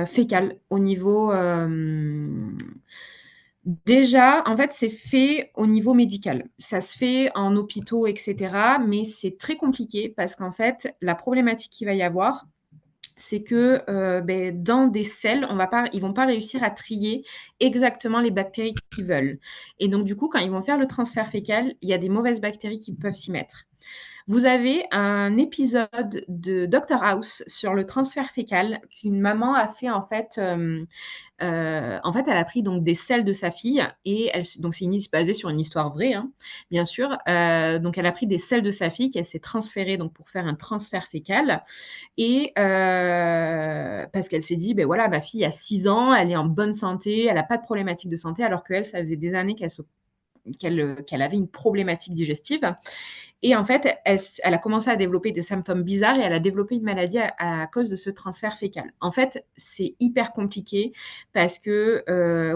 fécale au niveau, déjà, en fait, c'est fait au niveau médical. Ça se fait en hôpitaux et cetera, mais c'est très compliqué parce qu'en fait, la problématique qu'il va y avoir, c'est que, dans des selles, ils vont pas réussir à trier exactement les bactéries qu'ils veulent et donc du coup, quand ils vont faire le transfert fécal, il y a des mauvaises bactéries qui peuvent s'y mettre. Vous avez un épisode de Doctor House sur le transfert fécal qu'une maman a fait en fait, elle a pris donc des selles de sa fille et donc c'est basé sur une histoire vraie, hein, bien sûr. Donc elle a pris des selles de sa fille qu'elle s'est transférée donc pour faire un transfert fécal et parce qu'elle s'est dit, ben voilà, ma fille a 6 ans, elle est en bonne santé, elle n'a pas de problématique de santé, alors qu'elle, ça faisait des années qu'elle avait une problématique digestive. Et en fait, elle a commencé à développer des symptômes bizarres et elle a développé une maladie à cause de ce transfert fécal. En fait, c'est hyper compliqué parce que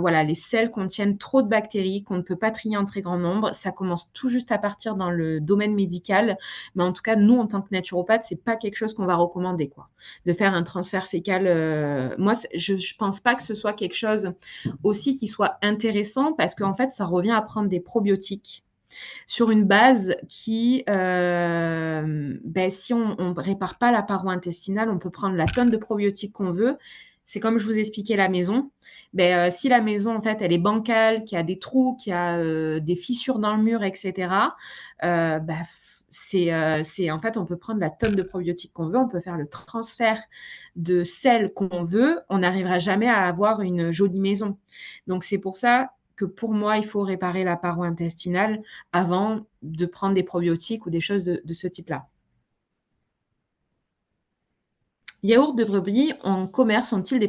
voilà, les selles contiennent trop de bactéries qu'on ne peut pas trier en très grand nombre. Ça commence tout juste à partir dans le domaine médical, mais en tout cas, nous, en tant que naturopathe, c'est pas quelque chose qu'on va recommander, quoi, de faire un transfert fécal. Moi, je pense pas que ce soit quelque chose aussi qui soit intéressant parce qu'en fait, ça revient à prendre des probiotiques sur une base qui, si on ne répare pas la paroi intestinale, on peut prendre la tonne de probiotiques qu'on veut. C'est comme je vous expliquais la maison. Si la maison, en fait, elle est bancale, qu'il y a des trous, qu'il y a des fissures dans le mur, etc., en fait, on peut prendre la tonne de probiotiques qu'on veut, on peut faire le transfert de sel qu'on veut, on n'arrivera jamais à avoir une jolie maison. Donc, c'est pour ça que pour moi, il faut réparer la paroi intestinale avant de prendre des probiotiques ou des choses de ce type-là. Yaourts de brebis en commerce ont-ils des